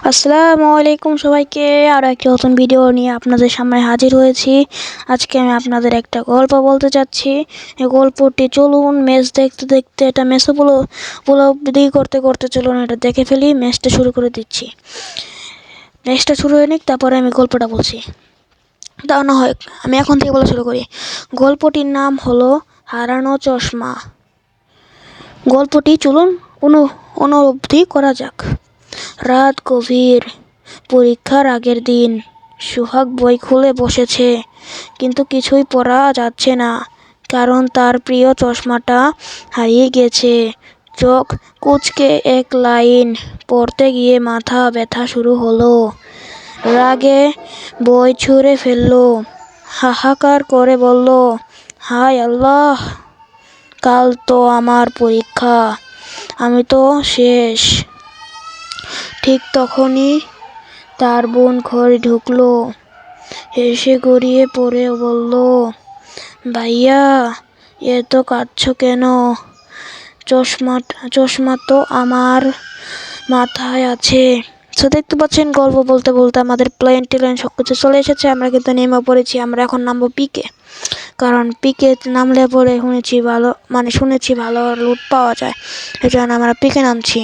আসসালামু আলাইকুম সবাইকে। আরও একটি নতুন ভিডিও নিয়ে আপনাদের সামনে হাজির হয়েছি। আজকে আমি আপনাদের একটা গল্প বলতে চাচ্ছি। এই গল্পটি চলুন ম্যাচ দেখতে দেখতে এটা ম্যাচে উপলব্ধি করতে করতে চলুন এটা দেখে ফেলি। ম্যাচটা শুরু করে দিচ্ছি। ম্যাচটা শুরু হয়ে নিক, তারপরে আমি গল্পটা বলছি। তাও না হয় আমি এখন থেকে বলা শুরু করি। গল্পটির নাম হলো হারানো চশমা। গল্পটি চলুন অনুভূতি করা যাক। রাত গভীর, পরীক্ষার আগের দিন। সোহাগ বই খুলে বসেছে, কিন্তু কিছুই পড়া যাচ্ছে না, কারণ তার প্রিয় চশমাটা হারিয়ে গেছে। চোখ কুঁচকে এক লাইন পড়তে গিয়ে মাথা ব্যথা শুরু হলো। রাগে বই ছুঁড়ে ফেললো, হাহাকার করে বলল, হায় আল্লাহ, কাল তো আমার পরীক্ষা, আমি তো শেষ। ঠিক তখনই তার বোন ঘরে ঢুকলো, এসে গড়িয়ে পড়ে বলল, ভাইয়া, এত কাঁদছো কেন? চশমা তো আমার মাথায় আছে। তো দেখতে পাচ্ছেন, গল্প বলতে বলতে আমাদের প্লেন টেলেন সবকিছু চলে এসেছে। আমরা কিন্তু নেমে পড়েছি। আমরা এখন নামবো পিকে, কারণ পিকে নামলে পরে শুনেছি ভালো লুট পাওয়া যায়। এই জন্য আমরা পিকে নামছি।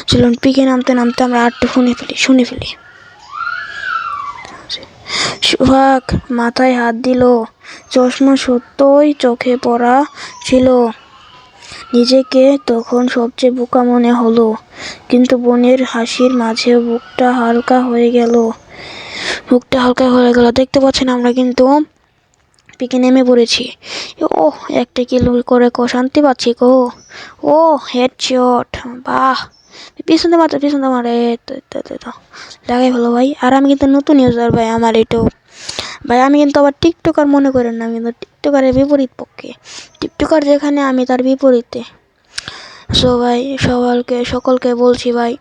চলুন পিকে নামতে নামতে আমরা আরটু শুনে ফেলি। সোহাগ মাথায় হাত দিল। চশমা সত্যই চোখে পড়া ছিল। নিজেকে তখন সবচেয়ে বোকা মনে হলো, কিন্তু বোনের হাসির মাঝে বুকটা হালকা হয়ে গেল। দেখতে পাচ্ছেন, আমরা কিন্তু পিকে নেমে পড়েছি। ও, একটা কিল করে শান্তি পাচ্ছি গো। ও, হেডশট, বাহ! পিছনে মারে লাগাই ভালো ভাই। আর আমি কিন্তু নতুন ইউজার ভাই, আমার এটাও ভাই। আমি কিন্তু আবার টিকটকার মনে করেন না, আমি কিন্তু টিকটকারের বিপরীত পক্ষে। টিকটকার যেখানে, আমি তার বিপরীতে। সো ভাই, সকলকে বলছি ভাই,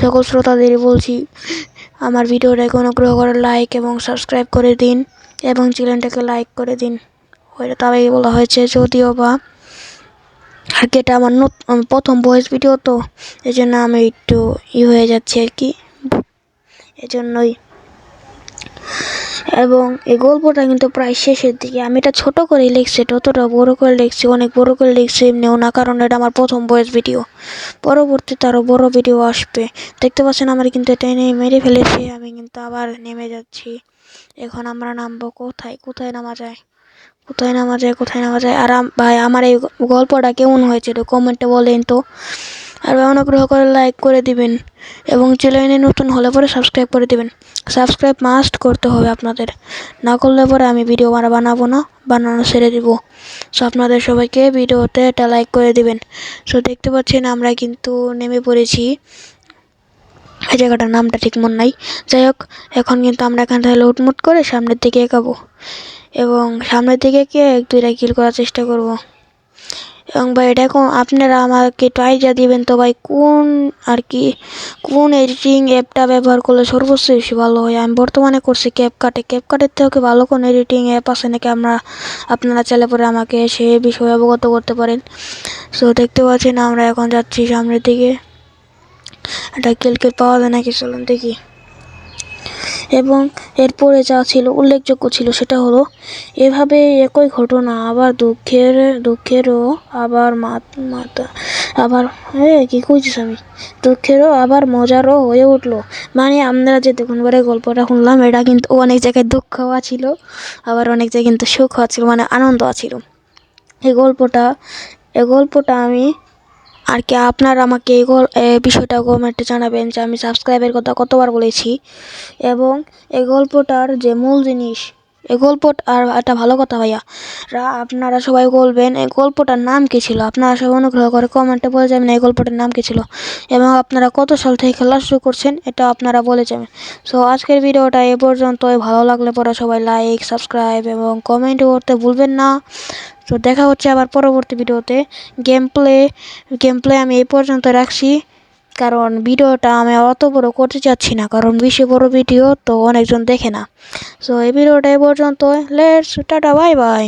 সকল শ্রোতাদের বলছি, আমার ভিডিওটাকে অনুগ্রহ করে লাইক এবং সাবস্ক্রাইব করে দিন, এবং চ্যানেলটাকে লাইক করে দিন। তবে বলা হয়েছে, যদিও বা আর কি, এটা আমার প্রথম ভয়েস ভিডিও, তো এই জন্য আমি একটু হয়ে যাচ্ছি আর কি, এজন্যই। এবং এই গল্পটা কিন্তু প্রায় শেষের দিকে। আমি এটা ছোট করে লিখছি, অতটা বড় করে লিখছি, অনেক বড় করে লিখছি এমনিও না, কারণ এটা আমার প্রথম ভয়েস ভিডিও। পরবর্তীতে আরও বড় ভিডিও আসবে। দেখতে পাচ্ছেন, আমার কিন্তু এটা মেরে ফেলেছি। আমি কিন্তু আবার নেমে যাচ্ছি। এখন আমরা নামবো কোথায় নামা যায়? আর ভাই, আমার এই গল্পটা কেমন হয়েছে একটু কমেন্টে বলেন তো। আর অনুগ্রহ করে লাইক করে দিবেন, এবং চ্যানেলে নতুন হলে পরে সাবস্ক্রাইব করে দিবেন। সাবস্ক্রাইব মাস্ট করতে হবে আপনাদের, না করলে পরে আমি ভিডিও বানানো ছেড়ে দিব। সো আপনাদের সবাইকে ভিডিওতে একটা লাইক করে দিবেন। সো দেখতে পাচ্ছেন, আমরা কিন্তু নেমে পড়েছি। এই জায়গাটার নামটা ঠিক মনে নাই। যাই হোক, এখন কিন্তু আমরা এখান থেকে লুটমুট করে সামনের দিকে এগাবো, এবং সামনের দিকে গিয়ে 1-2টা কিল করার চেষ্টা করব। এবং ভাই, এটা আপনারা আমাকে একটু আইডিয়া দিবেন তো ভাই, কোন এডিটিং অ্যাপটা ব্যবহার করলে সর্বোচ্চ বেশি ভালো হয়। আমি বর্তমানে করছি ক্যাপকাটের থেকে ভালো কোন এডিটিং অ্যাপ আছে নাকি আপনারা চাইলে পরে আমাকে সে বিষয়ে অবগত করতে পারেন। সো দেখতে পাচ্ছেন, আমরা এখন যাচ্ছি সামনের দিকে। একটা কিল পাওয়া যায় নাকি, চলুন দেখি। এবং এরপরে যা ছিল উল্লেখযোগ্য ছিল সেটা হলো, এভাবে একই ঘটনা আবার দুঃখেরও আবার মজারও হয়ে উঠলো। মানে আপনারা যে দুপুরবেলায় গল্পটা শুনলাম, এটা কিন্তু অনেক জায়গায় দুঃখ হওয়া ছিল, আবার অনেক জায়গায় কিন্তু সুখ হওয়া ছিল, মানে আনন্দ ছিল। এই গল্পটা আমি আর কি, আপনারা আমাকে এই বিষয়টা কমেন্টে জানাবেন যে আমি সাবস্ক্রাইবের কথা কতবার বলেছি, এবং এই গল্পটার যে মূল জিনিস, এই গল্পটা। আর একটা ভালো কথা ভাইয়া, আপনারা সবাই বলবেন এই গল্পটার নাম কী ছিল। আপনারা সবাই অনুগ্রহ করে কমেন্টে বলে যাবেন এই গল্পটার নাম কী ছিল, এবং আপনারা কত সাল থেকে খেলা শুরু করছেন এটা আপনারা বলে যাবেন। সো আজকের ভিডিওটা এ পর্যন্তই। ভালো লাগলে পরে সবাই লাইক, সাবস্ক্রাইব এবং কমেন্ট করতে ভুলবেন না। তো দেখা হচ্ছে আবার পরবর্তী ভিডিওতে। গেম প্লে আমি এই পর্যন্ত রাখছি, কারণ ভিডিওটা আমি অত বড় করতে চাচ্ছি না, কারণ বেশি বড় ভিডিও তো অনেকজন দেখে না। সো এই ভিডিওটা এই পর্যন্ত। Let's tata, bye bye.